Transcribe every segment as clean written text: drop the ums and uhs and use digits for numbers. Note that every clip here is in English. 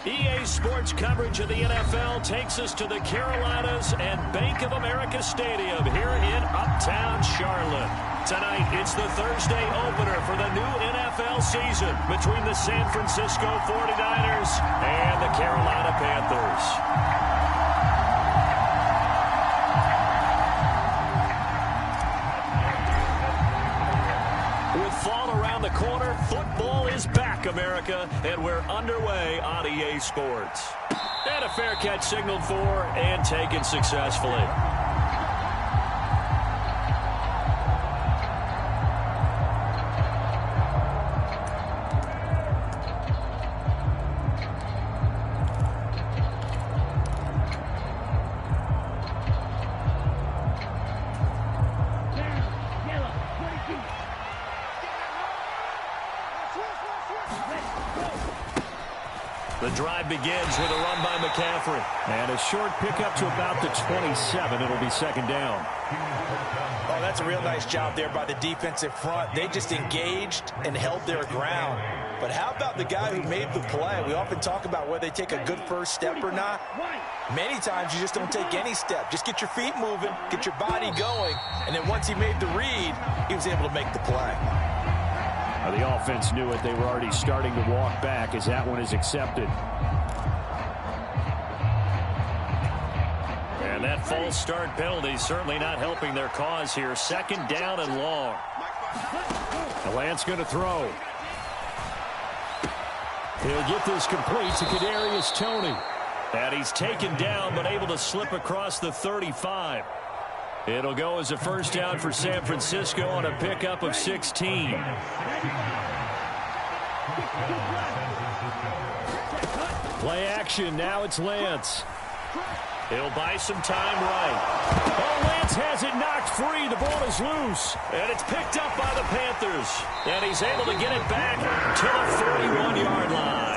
EA Sports coverage of the NFL takes us to the Carolinas and Bank of America Stadium here in Uptown Charlotte. Tonight, it's the Thursday opener for the new NFL season between the San Francisco 49ers and the Carolina Panthers. The corner, football is back, America, and we're underway on EA Sports. And a fair catch signaled for and taken successfully. The drive begins with a run by McCaffrey. And a short pickup to about the 27. It'll be second down. Oh, that's a real nice job there by the defensive front. They just engaged and held their ground. But how about the guy who made the play? We often talk about whether they take a good first step or not. Many times you just don't take any step. Just get your feet moving, get your body going. And then once he made the read, he was able to make the play. The offense knew it. They were already starting to walk back as that one is accepted. And that false start penalty certainly not helping their cause here. Second down and long. Lance going to throw. He'll get this complete to Kadarius Toney. And he's taken down but able to slip across the 35. It'll go as a first down for San Francisco on a pickup of 16. Play action. Now it's Lance. He'll buy some time right. Oh, Lance has it knocked free. The ball is loose. And it's picked up by the Panthers. And he's able to get it back to the 31-yard line.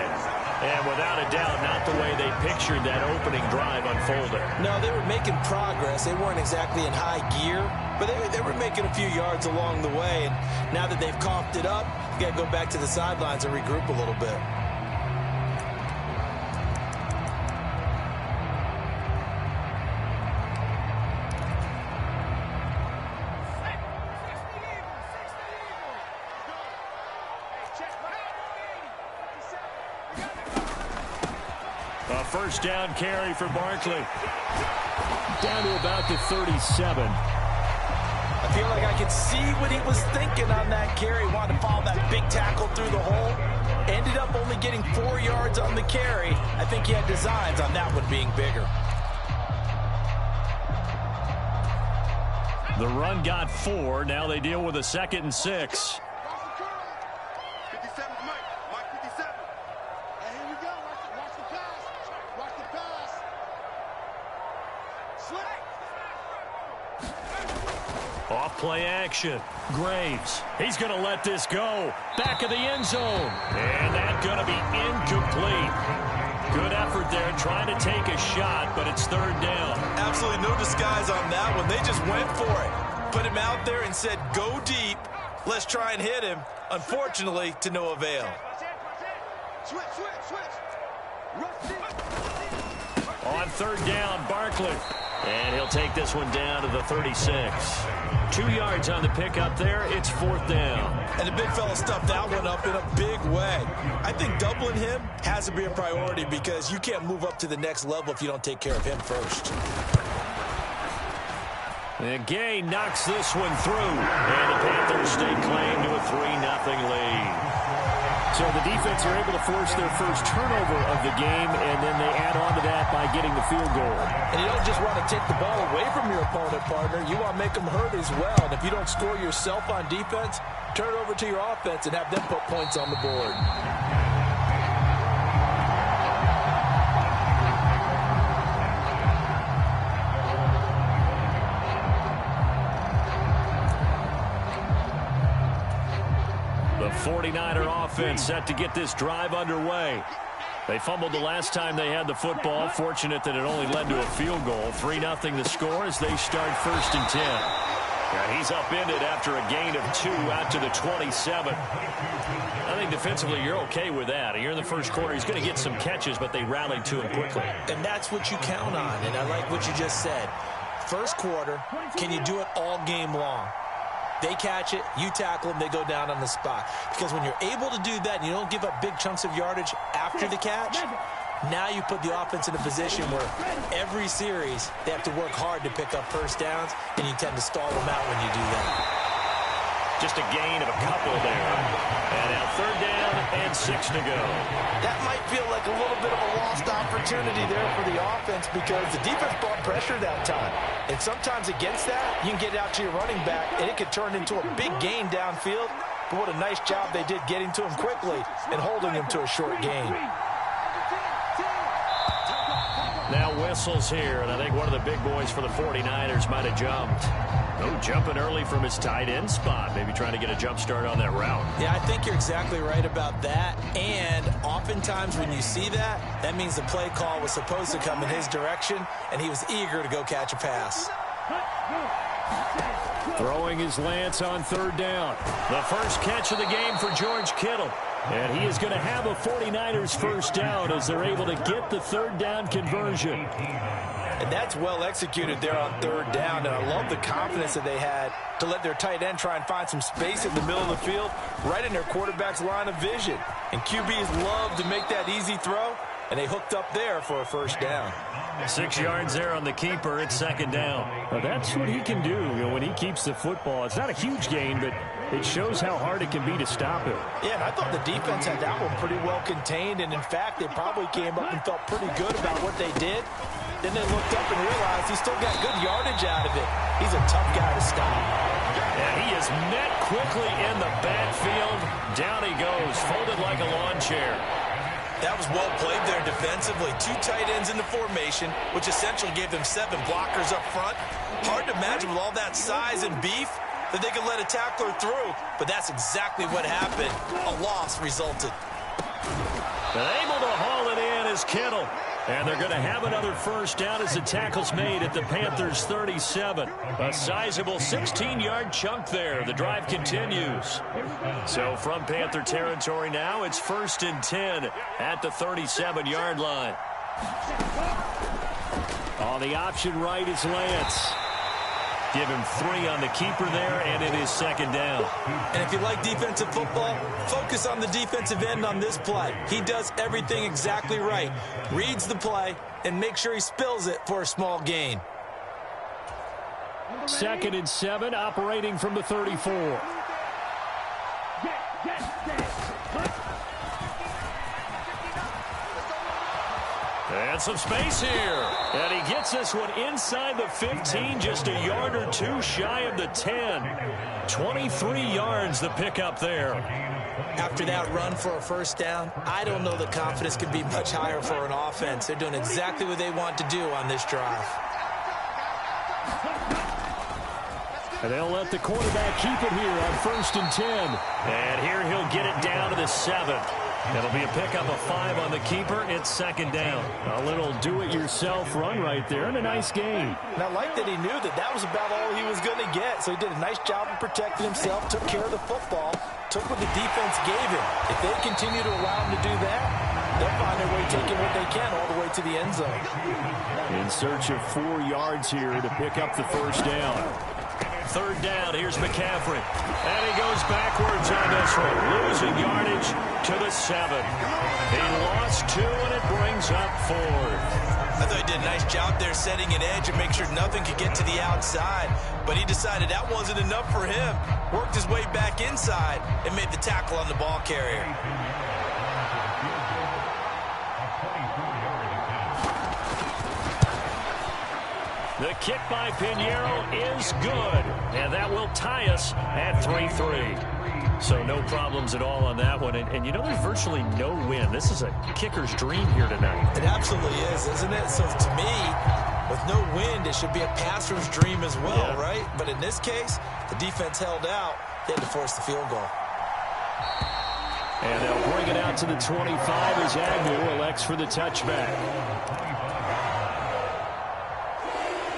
And without a doubt, not the way they pictured that opening drive unfolding. No, they were making progress. They weren't exactly in high gear, but they were making a few yards along the way. And now that they've coughed it up, you got to go back to the sidelines and regroup a little bit. A first down carry for Barkley. Down to about the 37. I feel like I could see what he was thinking on that carry. Wanted to follow that big tackle through the hole. Ended up only getting 4 yards on the carry. I think he had designs on that one being bigger. The run got 4. Now they deal with a 2nd and 6. Off play action. Graves. He's going to let this go. Back of the end zone. And that's going to be incomplete. Good effort there trying to take a shot, but it's third down. Absolutely no disguise on that one. They just went for it. Put him out there and said, go deep. Let's try and hit him. Unfortunately, to no avail. On third down, Barkley. And he'll take this one down to the 36. 2 yards on the pickup there. It's fourth down. And the big fella stuffed that one up in a big way. I think doubling him has to be a priority because you can't move up to the next level if you don't take care of him first. And Gay knocks this one through. And the Panthers stake claim to a 3-0 lead. So the defense are able to force their first turnover of the game, and then they add on to that by getting the field goal. And you don't just want to take the ball away from your opponent, partner. You want to make them hurt as well. And if you don't score yourself on defense, turn it over to your offense and have them put points on the board. The 49er offense set to get this drive underway. They fumbled the last time they had the football. Fortunate that it only led to a field goal. 3-0 the score as they start 1st and 10. And he's upended after a gain of 2 out to the 27. I think defensively you're okay with that. You're in the first quarter. He's going to get some catches, but they rallied to him quickly. And that's what you count on, and I like what you just said. First quarter, can you do it all game long? They catch it, you tackle them, they go down on the spot. Because when you're able to do that and you don't give up big chunks of yardage after the catch, now you put the offense in a position where every series they have to work hard to pick up first downs, and you tend to stall them out when you do that. Just a gain of a couple there. And now 3rd down and 6 to go. That might feel like a little bit of a lost opportunity there for the offense because the defense brought pressure that time. And sometimes against that, you can get it out to your running back, and it could turn into a big gain downfield. But what a nice job they did getting to him quickly and holding him to a short gain. Now whistles here, and I think one of the big boys for the 49ers might have jumped. Oh, jumping early from his tight end spot. Maybe trying to get a jump start on that route. Yeah, I think you're exactly right about that. And oftentimes when you see that, that means the play call was supposed to come in his direction, and he was eager to go catch a pass. Throwing his Lance on 3rd down. The first catch of the game for George Kittle. And he is going to have a 49ers first down as they're able to get the 3rd down conversion. And that's well executed there on 3rd down. And I love the confidence that they had to let their tight end try and find some space in the middle of the field, right in their quarterback's line of vision. And QBs love to make that easy throw, and they hooked up there for a first down. 6 yards there on the keeper. It's 2nd down. Well, that's what he can do, when he keeps the football. It's not a huge gain, but it shows how hard it can be to stop him. Yeah, and I thought the defense had that one pretty well contained, and in fact, they probably came up and felt pretty good about what they did. Then they looked up and realized he still got good yardage out of it. He's a tough guy to stop. And he is met quickly in the backfield. Down he goes, folded like a lawn chair. That was well played there defensively. 2 tight ends in the formation, which essentially gave them 7 blockers up front. Hard to imagine with all that size and beef that they could let a tackler through, but that's exactly what happened. A loss resulted. And able to haul it in is Kittle. And they're going to have another first down as the tackle's made at the Panthers' 37. A sizable 16-yard chunk there. The drive continues. So from Panther territory now, it's 1st and 10 at the 37-yard line. On the option right is Lance. Give him 3 on the keeper there, and it is 2nd down. And if you like defensive football, focus on the defensive end on this play. He does everything exactly right. Reads the play and make sure he spills it for a small gain. 2nd and 7, operating from the 34. And some space here. And he gets this one inside the 15, just a yard or 2 shy of the 10. 23 yards the pickup there. After that run for a first down, I don't know that confidence can be much higher for an offense. They're doing exactly what they want to do on this drive. And they'll let the quarterback keep it here on 1st and 10. And here he'll get it down to the 7. It'll be a pickup of 5 on the keeper. It's 2nd down. A little do-it-yourself run right there and a nice gain. And I like that he knew that that was about all he was going to get. So he did a nice job of protecting himself, took care of the football, took what the defense gave him. If they continue to allow him to do that, they'll find their way taking what they can all the way to the end zone. In search of 4 yards here to pick up the first down. 3rd down, here's McCaffrey. And he goes backwards on this one, losing yardage to the 7. He lost 2, and it brings up 4th. I thought he did a nice job there setting an edge and make sure nothing could get to the outside. But he decided that wasn't enough for him. Worked his way back inside and made the tackle on the ball carrier. The kick by Pinheiro is good, and that will tie us at 3-3. So no problems at all on that one. And you know, there's virtually no win. This is a kicker's dream here tonight. It absolutely is, isn't it? So to me, with no wind, it should be a passer's dream as well, right? But in this case, the defense held out. They had to force the field goal. And they'll bring it out to the 25 as Agnew elects for the touchback.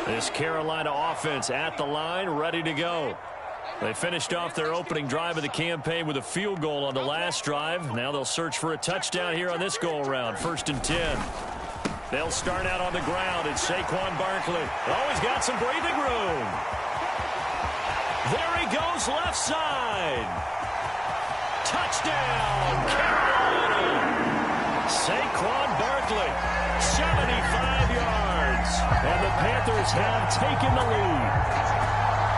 This Carolina offense at the line, ready to go. They finished off their opening drive of the campaign with a field goal on the last drive. Now they'll search for a touchdown here on this go-around. 1st and 10. They'll start out on the ground, and Saquon Barkley always got some breathing room. There he goes, left side. Touchdown, Carolina. Saquon Barkley, 75 yards. And the Panthers have taken the lead.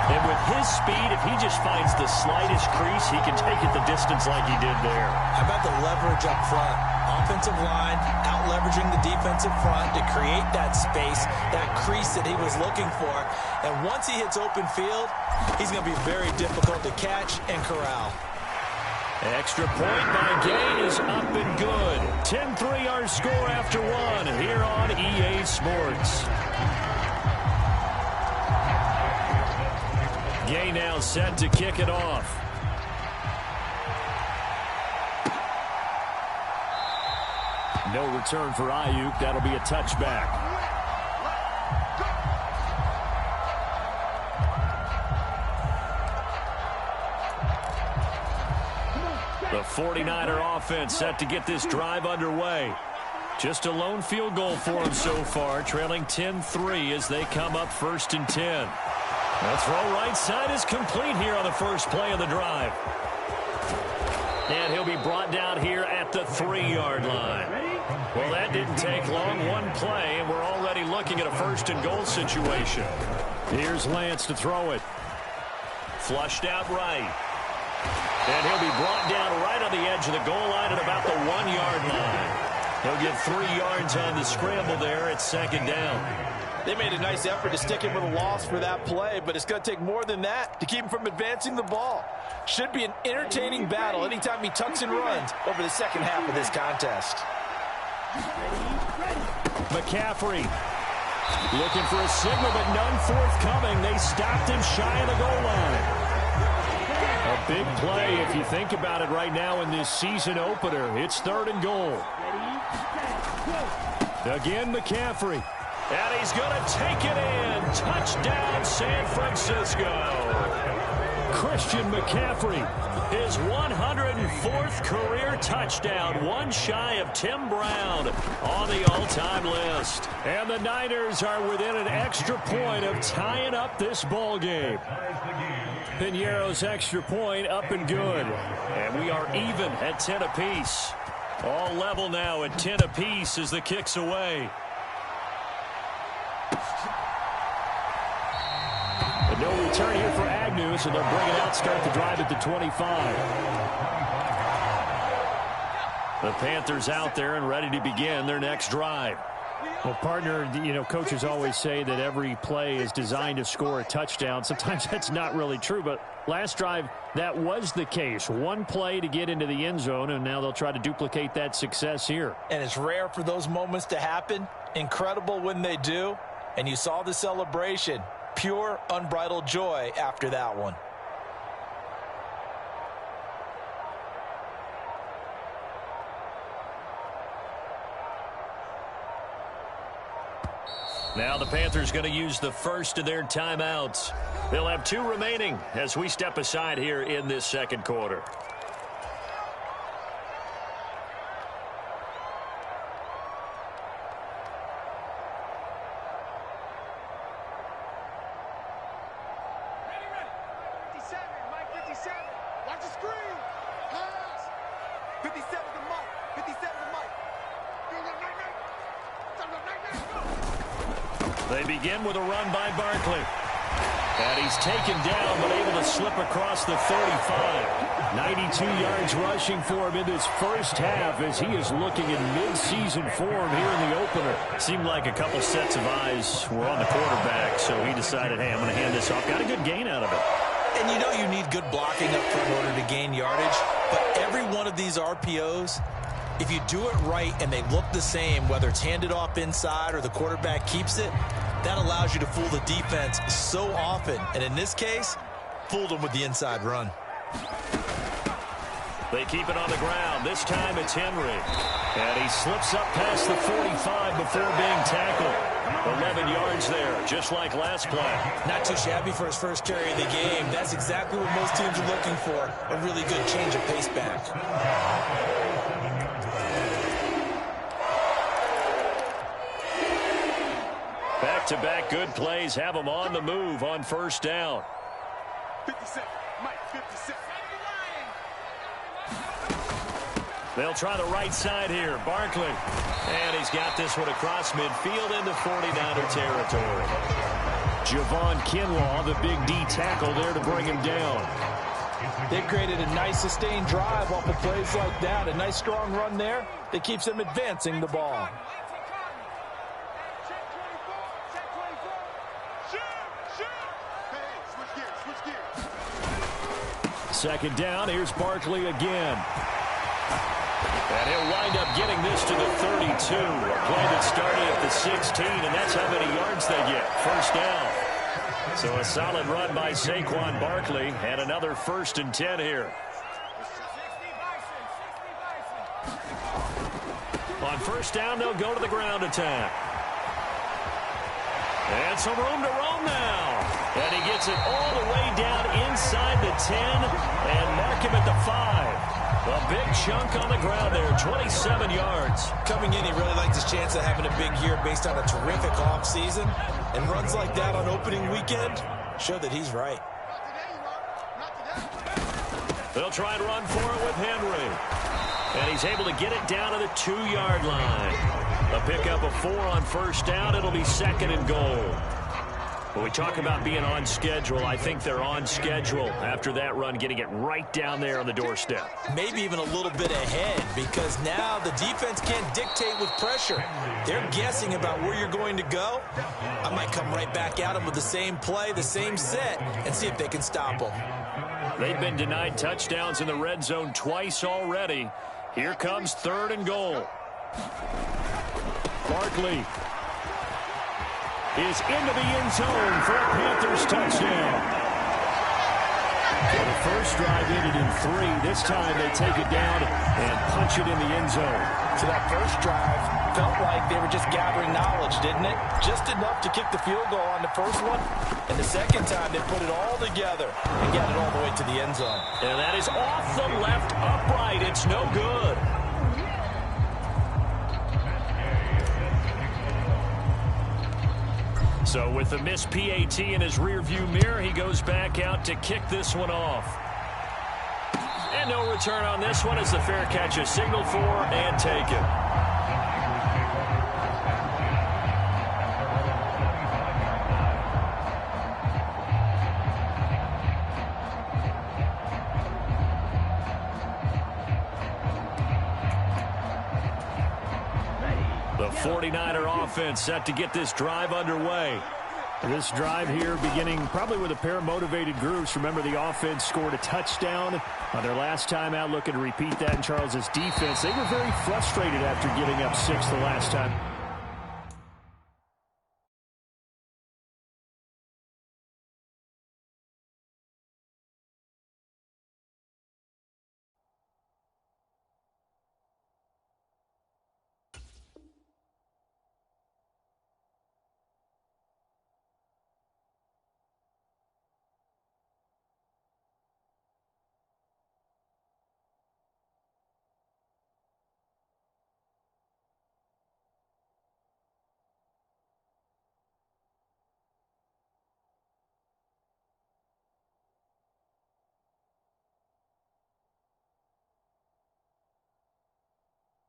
And with his speed, if he just finds the slightest crease, he can take it the distance like he did there. How about the leverage up front? Offensive line out-leveraging the defensive front to create that space, that crease that he was looking for. And once he hits open field, he's going to be very difficult to catch and corral. Extra point by Gain is up and good. 10-3 our score after one here on EA Sports. Gay now set to kick it off. No return for Ayuk. That'll be a touchback. The 49er offense set to get this drive underway. Just a lone field goal for them so far, trailing 10-3 as they come up 1st and 10. The throw right side is complete here on the first play of the drive. And he'll be brought down here at the 3-yard line. Well, that didn't take long. One play, and we're already looking at a 1st and goal situation. Here's Lance to throw it. Flushed out right. And he'll be brought down right on the edge of the goal line at about the 1-yard line. He'll get 3 yards on the scramble there at 2nd down. They made a nice effort to stick him with a loss for that play, but it's going to take more than that to keep him from advancing the ball. Should be an entertaining battle anytime he tucks and runs over the second half of this contest. McCaffrey looking for a signal, but none forthcoming. They stopped him shy of the goal line. A big play if you think about it right now in this season opener. It's 3rd and goal. Again, McCaffrey. And he's going to take it in. Touchdown, San Francisco. Christian McCaffrey, his 104th career touchdown, one shy of Tim Brown on the all-time list. And the Niners are within an extra point of tying up this ball game. Piñeiro's extra point up and good. And we are even at 10 apiece. All level now at 10 apiece as the kick's away. No return here for Agnew, so they'll bring it out, start the drive at the 25. The Panthers out there and ready to begin their next drive. Well, partner, you know, coaches always say that every play is designed to score a touchdown. Sometimes that's not really true, but last drive, that was the case. One play to get into the end zone, and now they'll try to duplicate that success here. And it's rare for those moments to happen. Incredible when they do. And you saw the celebration. Pure, unbridled joy after that one. Now the Panthers going to use the first of their timeouts. They'll have 2 remaining as we step aside here in this second quarter. They begin with a run by Barkley. And he's taken down, but able to slip across the 35. 92 yards rushing for him in this first half as he is looking in mid-season form here in the opener. Seemed like a couple sets of eyes were on the quarterback, so he decided, hey, I'm going to hand this off. Got a good gain out of it. And you know you need good blocking up front in order to gain yardage, but every one of these RPOs, if you do it right and they look the same, whether it's handed off inside or the quarterback keeps it, that allows you to fool the defense so often. And in this case, fooled them with the inside run. They keep it on the ground. This time it's Henry. And he slips up past the 45 before being tackled. 11 yards there, just like last play. Not too shabby for his first carry of the game. That's exactly what most teams are looking for. A really good change of pace back. Back-to-back good plays have them on the move on first down. 57, Mike, 57. They'll try the right side here. Barkley. And he's got this one across midfield into 49er territory. Javon Kinlaw, the big D tackle there to bring him down. They created a nice sustained drive off of plays like that. A nice strong run there that keeps them advancing the ball. Second down. Here's Barkley again. And he'll wind up getting this to the 32. A play that started at the 16, and that's how many yards they get. First down. So a solid run by Saquon Barkley, and another 1st and 10 here. On first down, they'll go to the ground attack. And some room to roam now. And he gets it all the way down inside the 10 and mark him at the 5. A big chunk on the ground there, 27 yards. Coming in, he really likes his chance of having a big year based on a terrific offseason. And runs like that on opening weekend show that he's right. They'll try and run for it with Henry. And he's able to get it down to the 2-yard line. A pickup of 4 on first down. It'll be 2nd and goal. When we talk about being on schedule, I think they're on schedule after that run, getting it right down there on the doorstep. Maybe even a little bit ahead, because now the defense can't dictate with pressure. They're guessing about where you're going to go. I might come right back at them with the same play, the same set, and see if they can stop them. They've been denied touchdowns in the red zone twice already. Here comes 3rd and goal. Barkley is into the end zone for a Panthers touchdown. So the first drive ended in 3. This time they take it down and punch it in the end zone. So that first drive felt like they were just gathering knowledge, didn't it? Just enough to kick the field goal on the first one. And the second time they put it all together and got it all the way to the end zone. And that is off the left upright. It's no good. So with the missed PAT in his rearview mirror, he goes back out to kick this one off. And no return on this one as the fair catch is signaled for and taken. The 49er offense set to get this drive underway. This drive here beginning probably with a pair of motivated groups. Remember, the offense scored a touchdown on their last time out, looking to repeat that in Charles's defense. They were very frustrated after giving up 6 the last time.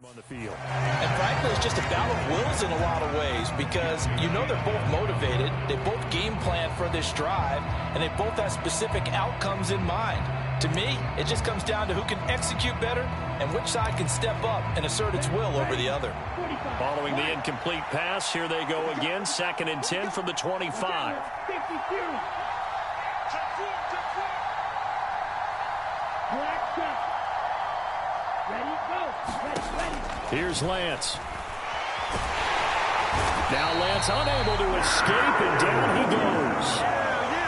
On the field. And frankly, it's just a battle of wills in a lot of ways, because you know they're both motivated, they both game plan for this drive, and they both have specific outcomes in mind. To me, it just comes down to who can execute better and which side can step up and assert its will over the other. Following the incomplete pass, here they go again, 2nd and 10 from the 25. Here's Lance. Now Lance unable to escape, and down he goes.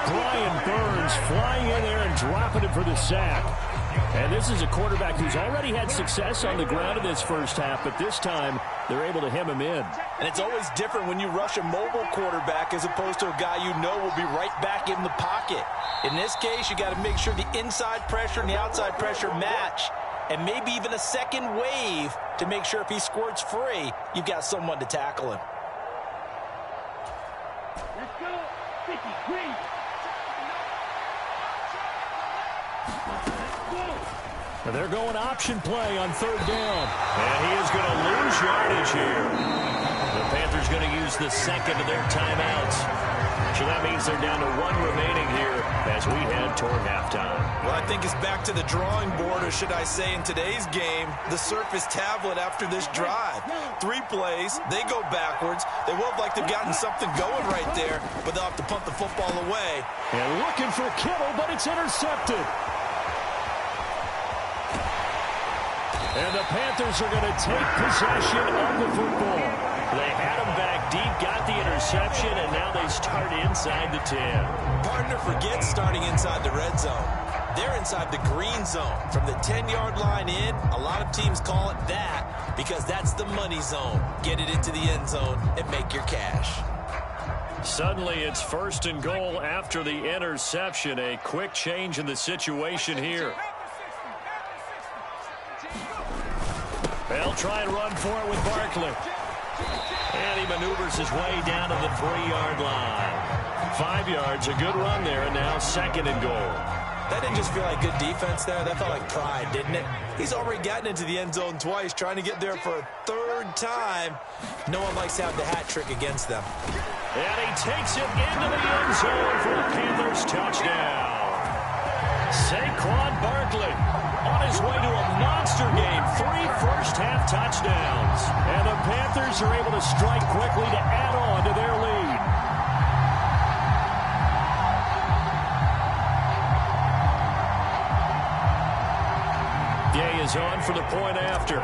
Brian Burns flying in there and dropping it for the sack. And this is a quarterback who's already had success on the ground in this first half, but this time they're able to hem him in. And it's always different when you rush a mobile quarterback as opposed to a guy you know will be right back in the pocket. In this case, you got to make sure the inside pressure and the outside pressure match, and maybe even a second wave to make sure if he squirts free, you've got someone to tackle him. Let's go. 50, green. And they're going option play on third down. And he is going to lose yardage here. The Panthers going to use the second of their timeouts. So that means they're down to one remaining here as we head toward halftime. Well, I think it's back to the drawing board, or should I say in today's game, the Surface tablet after this drive. 3 plays, they go backwards. They will have liked to have gotten something going right there, but they'll have to punt the football away. And looking for Kittle, but it's intercepted. And the Panthers are going to take possession of the football. They had him back deep, got the interception, and now they start inside the 10. Partner forgets starting inside the red zone. They're inside the green zone. From the 10-yard line in, a lot of teams call it that because that's the money zone. Get it into the end zone and make your cash. Suddenly it's 1st and goal after the interception. A quick change in the situation here. They'll try and run for it with Barkley. And he maneuvers his way down to the 3-yard line. 5 yards, a good run there, and now 2nd and goal. That didn't just feel like good defense there. That felt like pride, didn't it? He's already gotten into the end zone twice, trying to get there for a 3rd time. No one likes to have the hat trick against them. And he takes it into the end zone for a Panthers touchdown. Saquon Barkley on his way to a monster game. 3 first-half touchdowns. And the Panthers are able to strike quickly to add on to their lead. Gay is on for the point after.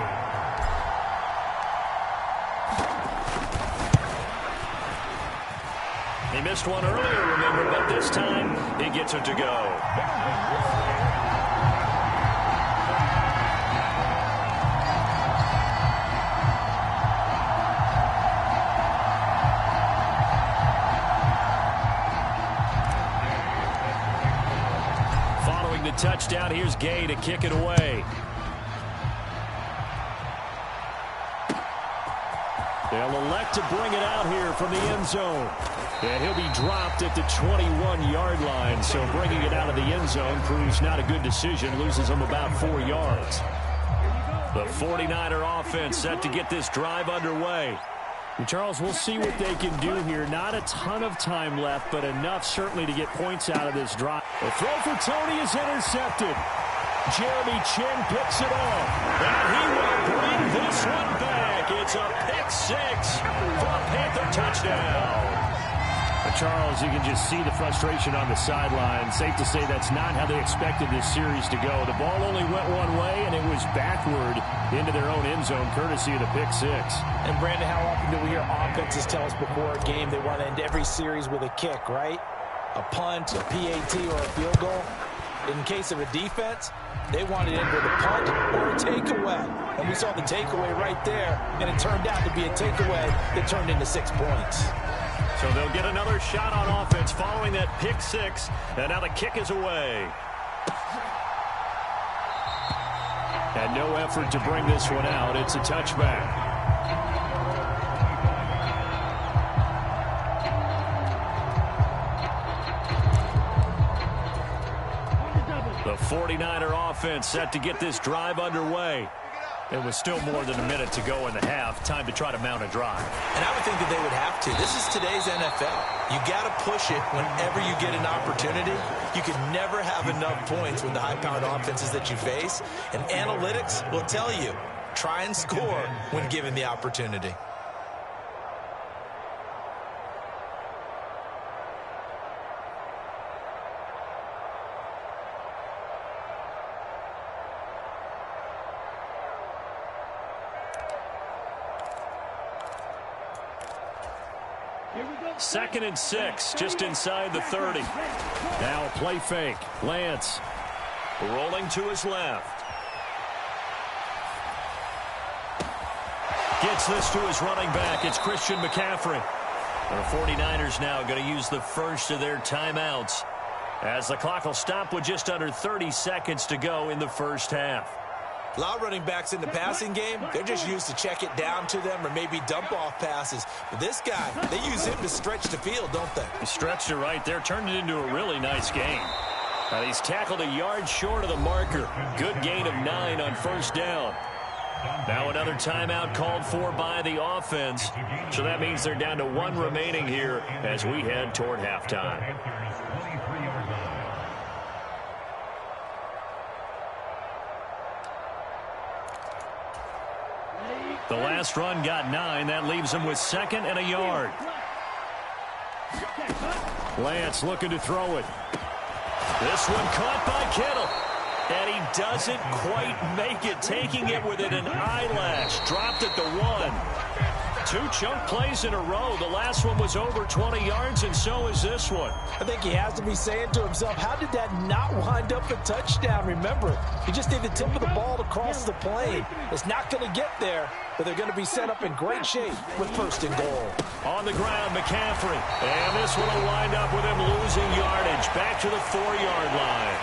He missed one earlier, remember, but this time he gets it to go. Following the touchdown, here's Gay to kick it away. They'll elect to bring it out here from the end zone. And he'll be dropped at the 21-yard line, so bringing it out of the end zone proves not a good decision, loses him about 4 yards. The 49er offense set to get this drive underway. And Charles, we'll see what they can do here. Not a ton of time left, but enough certainly to get points out of this drive. The throw for Tony is intercepted. Jeremy Chin picks it off. And he will bring this one back. It's a pick 6 for a Panther touchdown. Charles, you can just see the frustration on the sideline. Safe to say that's not how they expected this series to go. The ball only went one way, and it was backward into their own end zone, courtesy of the pick 6. And, Brandon, how often do we hear offenses tell us before a game they want to end every series with a kick, right? A punt, a PAT, or a field goal. In case of a defense, they want it in with a punt or a takeaway. And we saw the takeaway right there, and it turned out to be a takeaway that turned into 6 points. So they'll get another shot on offense following that pick 6, and now the kick is away. And no effort to bring this one out. It's a touchback. The 49er offense set to get this drive underway. It was still more than a minute to go in the half. Time to try to mount a drive. And I would think that they would have to. This is today's NFL. You got to push it whenever you get an opportunity. You can never have enough points with the high-powered offenses that you face. And analytics will tell you, try and score when given the opportunity. Second and 6, just inside the 30. Now a play fake. Lance Rolling to his left. Gets this to his running back. It's Christian McCaffrey. The 49ers now going to use the first of their timeouts as the clock will stop with just under 30 seconds to go in the first half. A lot of running backs in the passing game, they're just used to check it down to them or maybe dump off passes. But this guy, they use him to stretch the field, don't they? He stretched it right there, turned it into a really nice game. He's tackled a yard short of the marker. Good gain of 9 on first down. Now another timeout called for by the offense. So that means they're down to 1 remaining here as we head toward halftime. The last run got 9. That leaves him with 2nd and a yard. Lance looking to throw it. This one caught by Kittle. And he doesn't quite make it, taking it within an eyelash. Dropped at the 1. 2 chunk plays in a row. The last one was over 20 yards, and so is this one. I think he has to be saying to himself, how did that not wind up a touchdown? Remember, he just need the tip of the ball to cross the plane. It's not going to get there, but they're going to be set up in great shape with 1st and goal. On the ground, McCaffrey. And this one will wind up with him losing yardage back to the 4-yard line.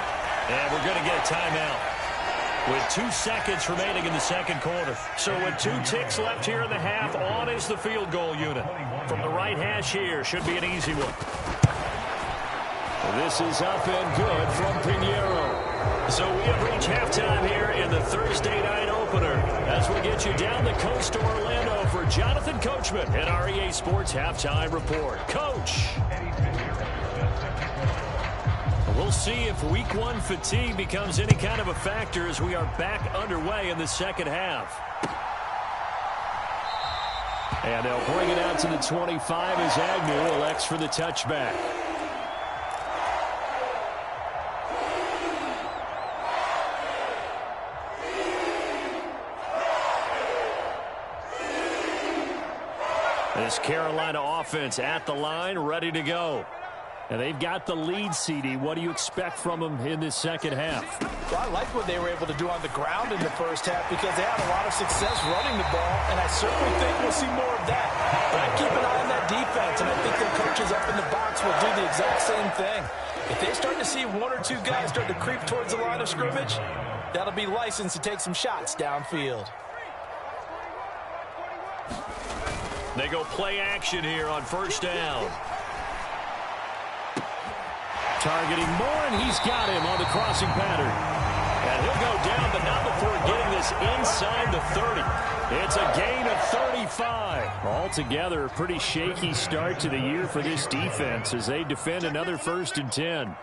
And we're going to get a timeout with 2 seconds remaining in the second quarter. So with 2 ticks left here in the half, on is the field goal unit. From the right hash here, should be an easy one. This is up and good from Pinheiro. So we have reached halftime here in the Thursday night opener as we get you down the coast to Orlando for Jonathan Coachman and our EA Sports Halftime Report. Coach. We'll see if week 1 fatigue becomes any kind of a factor as we are back underway in the second half. And they'll bring it out to the 25 as Agnew elects for the touchback. This Carolina offense at the line, ready to go. And they've got the lead, CD. What do you expect from them in this second half? Well, I like what they were able to do on the ground in the first half because they had a lot of success running the ball, and I certainly think we'll see more of that. But I keep an eye on that defense, and I think their coaches up in the box will do the exact same thing. If they start to see 1 or 2 guys start to creep towards the line of scrimmage, that'll be licensed to take some shots downfield. They go play action here on first down. Targeting Moore, and he's got him on the crossing pattern. And he'll go down, but not before getting this inside the 30. It's a gain of 35. Altogether, a pretty shaky start to the year for this defense as they defend another 1st and 10.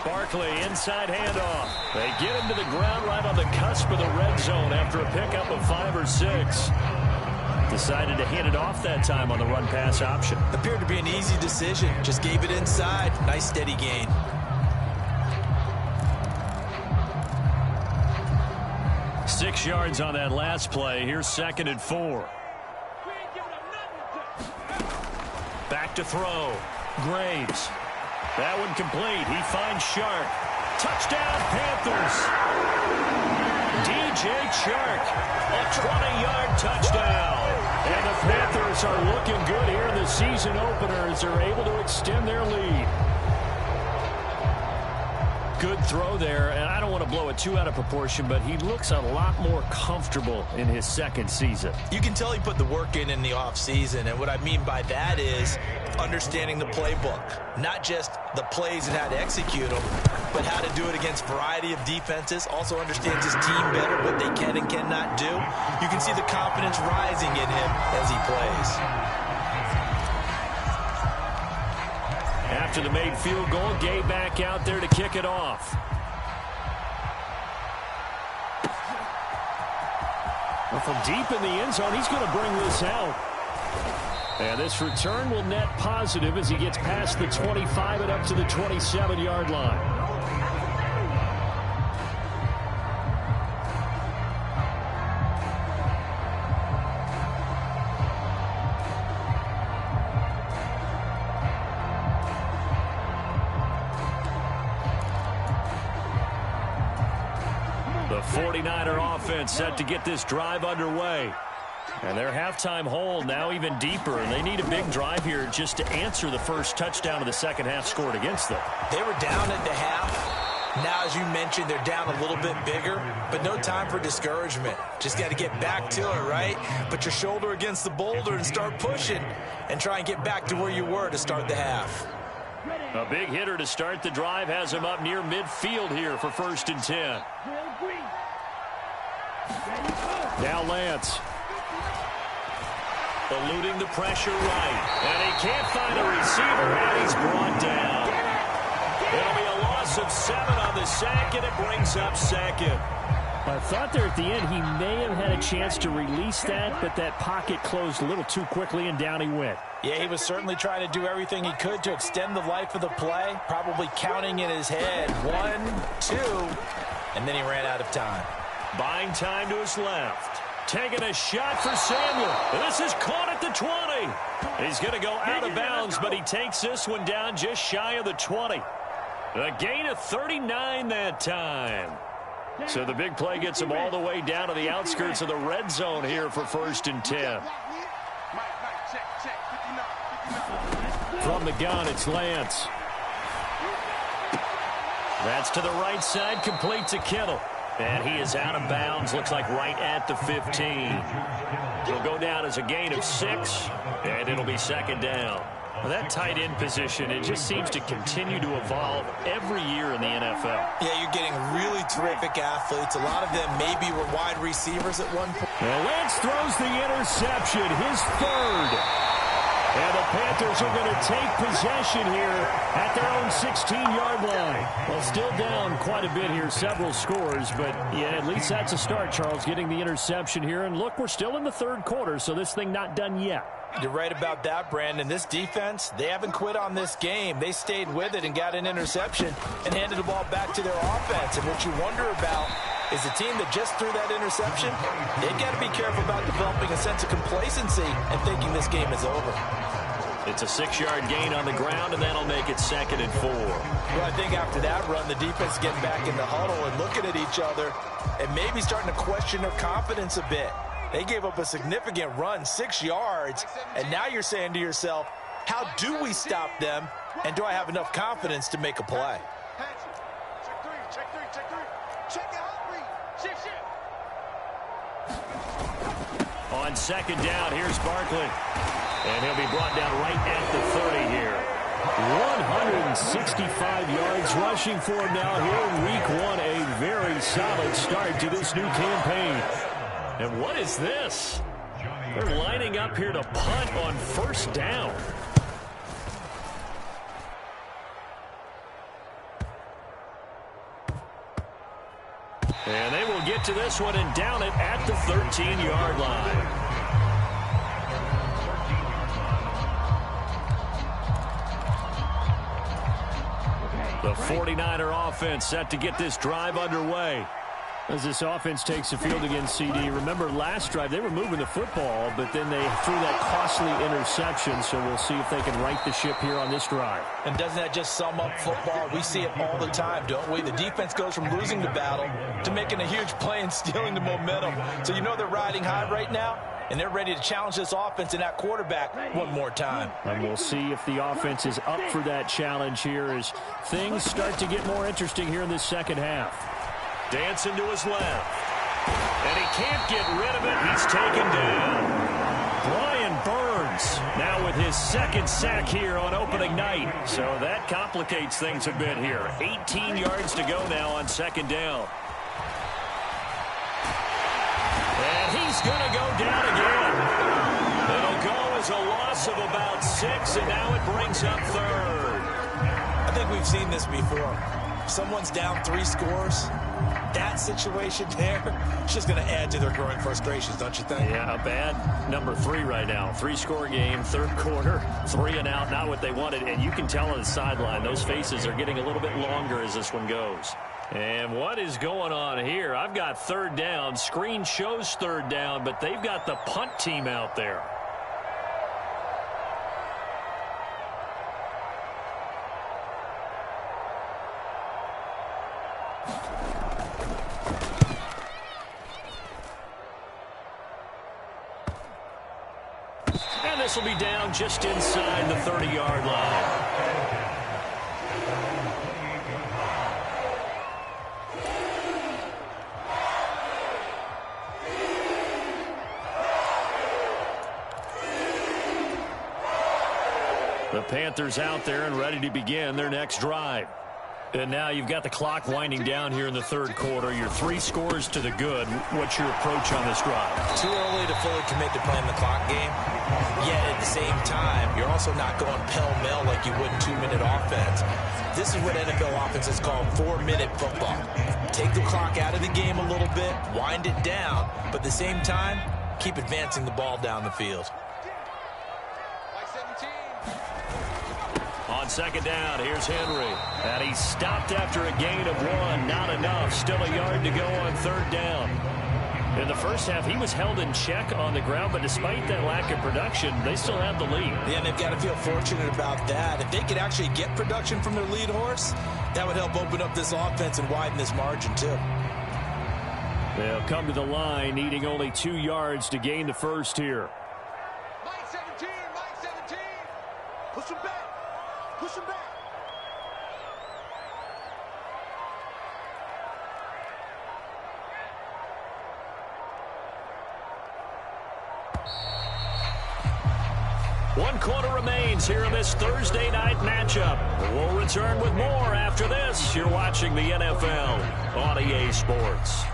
Barkley, inside handoff. They get him to the ground right on the cusp of the red zone after a pickup of 5 or 6. Decided to hand it off that time on the run-pass option. Appeared to be an easy decision. Just gave it inside. Nice steady gain. Six yards on that last play. Here's 2nd and 4. Back to throw. Graves. That one complete. He finds Shark. Touchdown, Panthers. DJ Shark. A 20-yard touchdown. And the Panthers are looking good here in the season opener as they're able to extend their lead. Good throw there, and I don't want to blow it too out of proportion, but he looks a lot more comfortable in his 2nd season. You can tell he put the work in the offseason, and what I mean by that is understanding the playbook. Not just the plays and how to execute them, but how to do it against a variety of defenses. Also understands his team better, what they can and cannot do. You can see the confidence rising in him as he plays. After the made field goal, Gay back out there to kick it off. Well, from deep in the end zone, he's going to bring this out. And this return will net positive as he gets past the 25 and up to the 27-yard line. The 49er offense set to get this drive underway. And their halftime hole now even deeper, and they need a big drive here just to answer the first touchdown of the second half scored against them. They were down at the half. Now, as you mentioned, they're down a little bit bigger, but no time for discouragement. Just got to get back to it, right? Put your shoulder against the boulder and start pushing and try and get back to where you were to start the half. A big hitter to start the drive has him up near midfield here for 1st and 10. Now Lance. Eluding the pressure right. And he can't find a receiver, and he's brought down. It'll be a loss of 7 on the sack, and it brings up 2nd. I thought there at the end he may have had a chance to release that, but that pocket closed a little too quickly, and down he went. Yeah, he was certainly trying to do everything he could to extend the life of the play, probably counting in his head 1, 2, and then he ran out of time. Buying time to his left. Taking a shot for Samuel. This is caught at the 20. He's going to go out of bounds, but he takes this one down just shy of the 20. A gain of 39 that time. So the big play gets him all the way down to the outskirts of the red zone here for 1st and 10. From the gun, it's Lance. That's to the right side, complete to Kittle. And he is out of bounds, looks like right at the 15. It'll go down as a gain of 6, and it'll be 2nd down. Well, that tight end position, it just seems to continue to evolve every year in the NFL. Yeah, you're getting really terrific athletes. A lot of them maybe were wide receivers at one point. Well, Lance throws the interception, his 3rd. And the Panthers are going to take possession here at their own 16-yard line. Well, still down quite a bit here, several scores, but yeah, at least that's a start, Charles, getting the interception here. And look, we're still in the 3rd quarter, so this thing not done yet. You're right about that, Brandon. This defense, they haven't quit on this game. They stayed with it and got an interception and handed the ball back to their offense. And what you wonder about is the team that just threw that interception, they've got to be careful about developing a sense of complacency and thinking this game is over. It's a 6-yard gain on the ground, and that'll make it 2nd and 4. Well, I think after that run, the defense is getting back in the huddle and looking at each other and maybe starting to question their confidence a bit. They gave up a significant run, 6 yards, and now you're saying to yourself, how do we stop them, and do I have enough confidence to make a play? On 2nd down, here's Barkley. And he'll be brought down right at the 30 here. 165 yards rushing for him now here in week 1. A very solid start to this new campaign. And what is this? They're lining up here to punt on 1st down. And they will get to this one and down it at the 13-yard line. The 49er offense set to get this drive underway. As this offense takes the field against CD, remember last drive they were moving the football, but then they threw that costly interception, so we'll see if they can right the ship here on this drive. And doesn't that just sum up football? We see it all the time, don't we? The defense goes from losing the battle to making a huge play and stealing the momentum. So you know they're riding high right now, and they're ready to challenge this offense and that quarterback one more time. And we'll see if the offense is up for that challenge here as things start to get more interesting here in this second half. Dancing to his left. And he can't get rid of it. He's taken down. Brian Burns now with his 2nd sack here on opening night. So that complicates things a bit here. 18 yards to go now on 2nd down. And he's going to go down again. It'll go as a loss of about 6, and now it brings up 3rd. I think we've seen this before. Someone's down 3 scores. That situation there, it's just going to add to their growing frustrations, don't you think? Yeah, a bad number 3 right now. 3-score game, 3rd quarter, 3 and out, not what they wanted. And you can tell on the sideline, those faces are getting a little bit longer as this one goes. And what is going on here? I've got 3rd down. Screen shows 3rd down, but they've got the punt team out there. this will be down just inside the 30-yard line. The Panthers out there and ready to begin their next drive. And now you've got the clock winding down here in the third quarter. Your 3 scores to the good. What's your approach on this drive? Too early to fully commit to playing the clock game. Yet at the same time, you're also not going pell-mell like you would in 2-minute offense. This is what NFL offenses call 4-minute football. Take the clock out of the game a little bit, wind it down, but at the same time, keep advancing the ball down the field. On second down, here's Henry. And he's stopped after a gain of 1. Not enough. Still a yard to go on third down. In the first half, he was held in check on the ground, but despite that lack of production, they still have the lead. Yeah, and they've got to feel fortunate about that. If they could actually get production from their lead horse, that would help open up this offense and widen this margin, too. They'll come to the line, needing only 2 yards to gain the first here. Mike 17, Mike 17. Push him back. Push him back. One quarter remains here in this Thursday night matchup. We'll return with more after this. You're watching the NFL on EA Sports.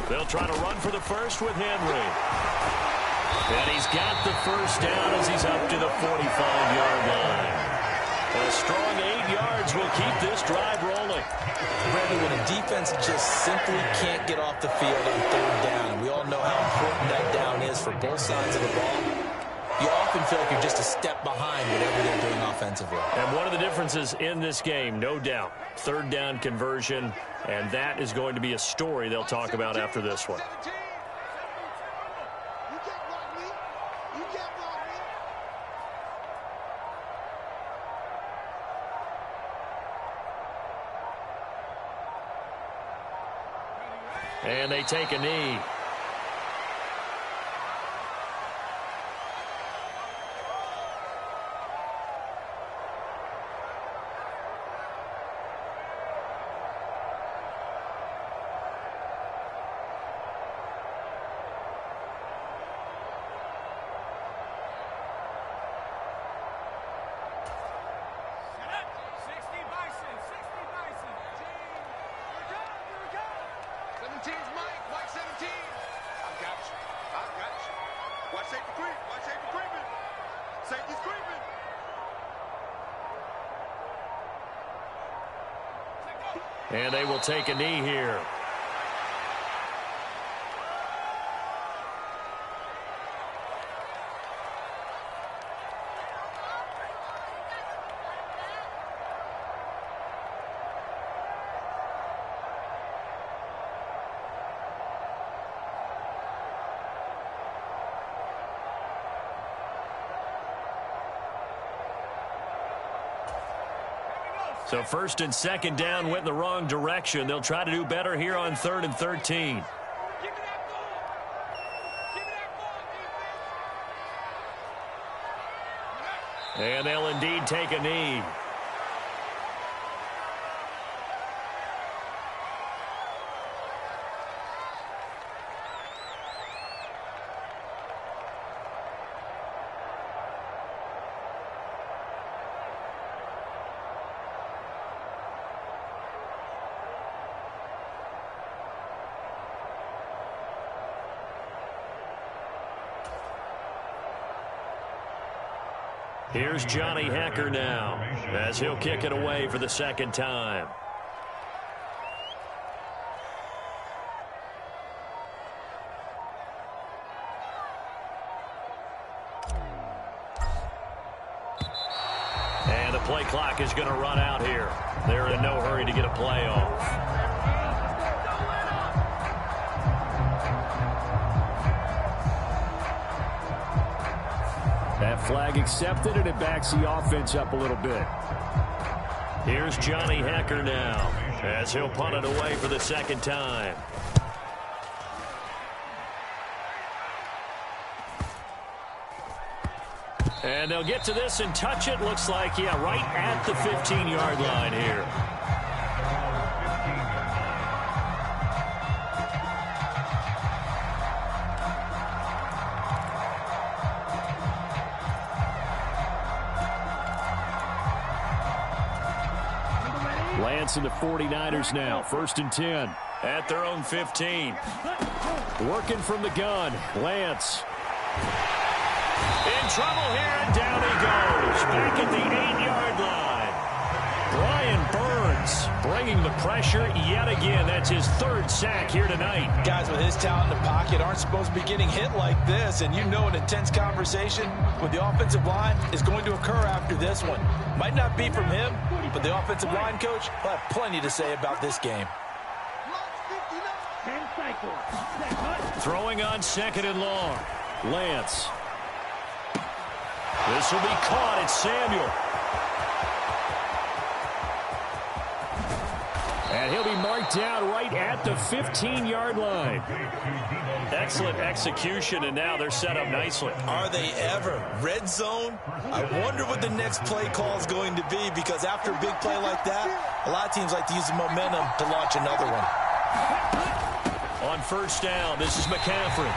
They'll try to run for the first with Henry. And he's got the first down as he's up to the 45-yard line. A strong 8 yards will keep this drive rolling. Brandon, when a defense just simply can't get off the field on third down, and we all know how important that down is for both sides of the ball, you often feel like you're just a step behind whatever they're doing offensively. And one of the differences in this game, no doubt, third down conversion, and that is going to be a story they'll talk about after this one. And they take a knee. And they will take a knee here. So first and second down went in the wrong direction. They'll try to do better here on 3rd and 13. And they'll indeed take a knee. Here's Johnny Hecker now as he'll kick it away for the second time. And the play clock is going to run out here. They're in no hurry to get a play off. Flag accepted, and it backs the offense up a little bit. Here's Johnny Hecker now, as he'll punt it away for the second time. And they'll get to this and touch it. Looks like, yeah, right at the 15-yard line here. Lance and the 49ers now. 1st and 10. At their own 15. Working from the gun. Lance. In trouble here, and down he goes. Back at the 8-yard line. Brian Burns bringing the pressure yet again. That's his 3rd sack here tonight. Guys with his talent in the pocket aren't supposed to be getting hit like this, and you know an intense conversation with the offensive line is going to occur after this one. Might not be from him, but the offensive line coach will have plenty to say about this game. Throwing on 2nd and long. Lance. This will be caught. It's Samuel. And he'll be marked down right at the 15-yard line. Excellent execution, and now they're set up nicely. Are they ever? Red zone? I wonder what the next play call is going to be, because after a big play like that, a lot of teams like to use the momentum to launch another one. On 1st down, this is McCaffrey.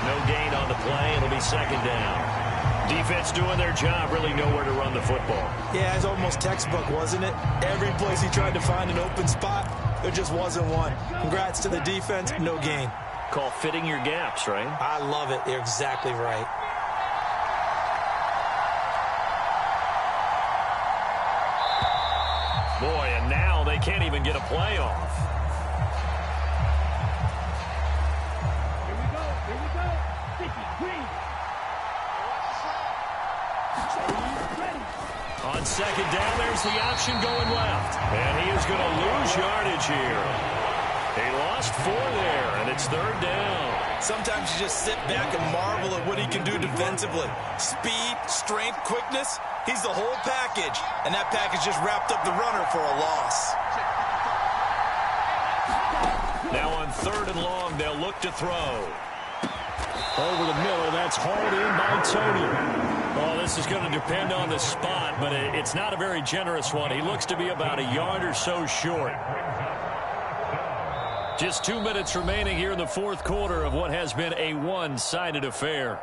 No gain on the play. It'll be 2nd down. Defense doing their job, really nowhere to run the football. Yeah, it's almost textbook, wasn't it? Every place he tried to find an open spot, there just wasn't one. Congrats to the defense, no gain. Call fitting your gaps, right? I love it. You're exactly right. Boy, and now they can't even get a play off. Here we go. Sticky, green. On 2nd down, there's the option going left. And he is going to lose yardage here. He lost 4 there, and it's 3rd down. Sometimes you just sit back and marvel at what he can do defensively. Speed, strength, quickness. He's the whole package. And that package just wrapped up the runner for a loss. Now on 3rd and long, they'll look to throw. Over the middle, that's hauled in by Tony. Well, this is going to depend on the spot, but it's not a very generous one. He looks to be about a yard or so short. Just 2 minutes remaining here in the 4th quarter of what has been a one-sided affair.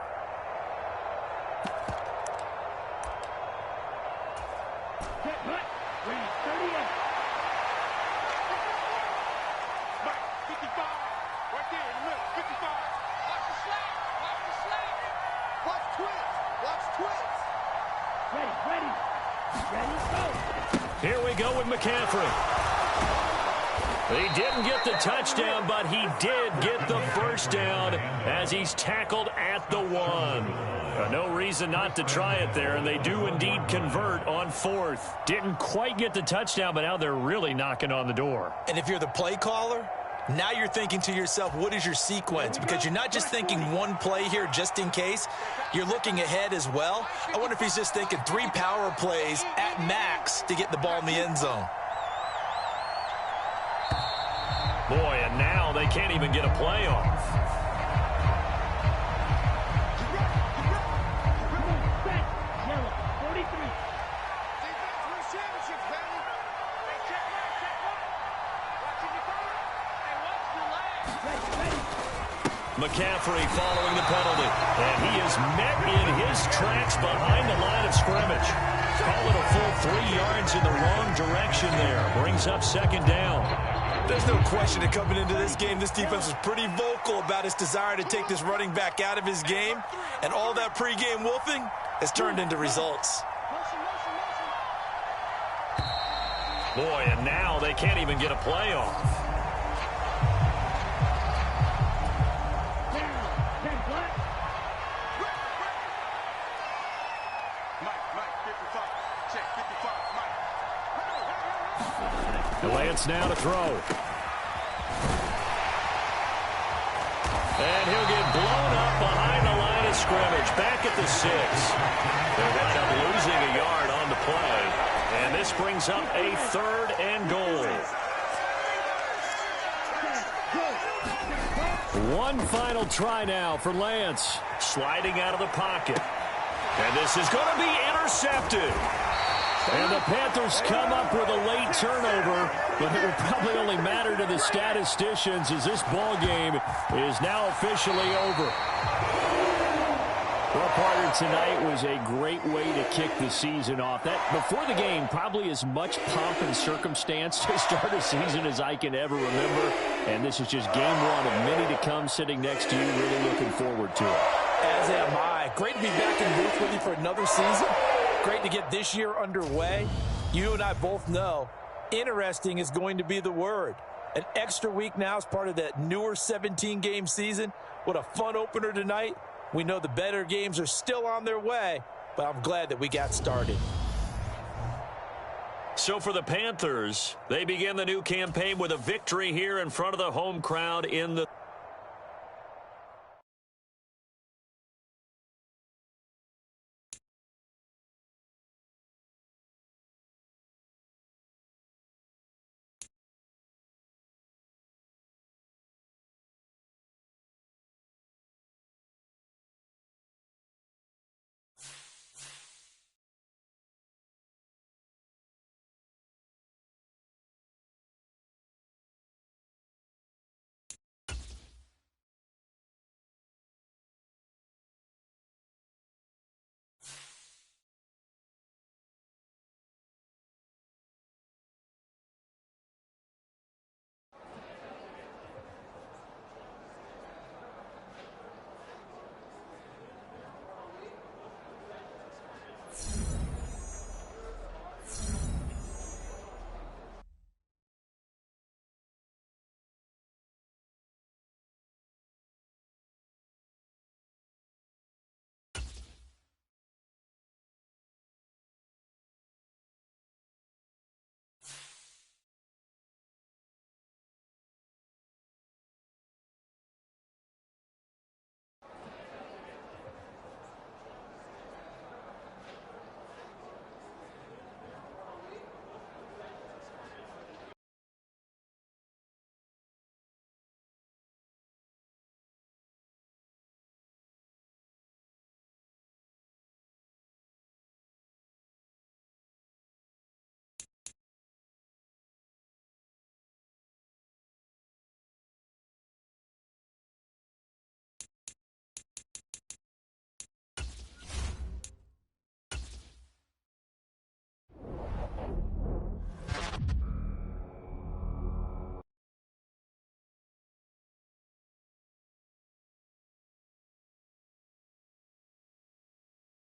Here we go with McCaffrey. He didn't get the touchdown, but he did get the 1st down as he's tackled at the 1. No reason not to try it there, and they do indeed convert on 4th. Didn't quite get the touchdown, but now they're really knocking on the door. And if you're the play caller, now you're thinking to yourself, what is your sequence? Because you're not just thinking one play here just in case. You're looking ahead as well. I wonder if he's just thinking 3 power plays at max to get the ball in the end zone. Boy, and now they can't even get a play off. McCaffrey following the penalty. And he is met in his tracks behind the line of scrimmage. Call it a full 3 yards in the wrong direction there. Brings up 2nd down. There's no question that coming into this game, this defense was pretty vocal about its desire to take this running back out of his game. And all that pregame wolfing has turned into results. Boy, and now they can't even get a play off. Lance now to throw. And he'll get blown up behind the line of scrimmage, back at the 6. They wind up losing a yard on the play. And this brings up a 3rd and goal. One final try now for Lance. Sliding out of the pocket. And this is going to be intercepted. And the Panthers come up with a late turnover, but it will probably only matter to the statisticians as this ball game is now officially over. Well, partner, tonight was a great way to kick the season off. That before the game, probably as much pomp and circumstance to start a season as I can ever remember. And this is just game one of many to come. Sitting next to you, really looking forward to it. As am I. Great to be back in the booth with you for another season. Great to get this year underway. You and I both know interesting is going to be the word. An extra week now as part of that newer 17-game season. What a fun opener tonight. We know the better games are still on their way, but I'm glad that we got started. So for the Panthers, they begin the new campaign with a victory here in front of the home crowd in the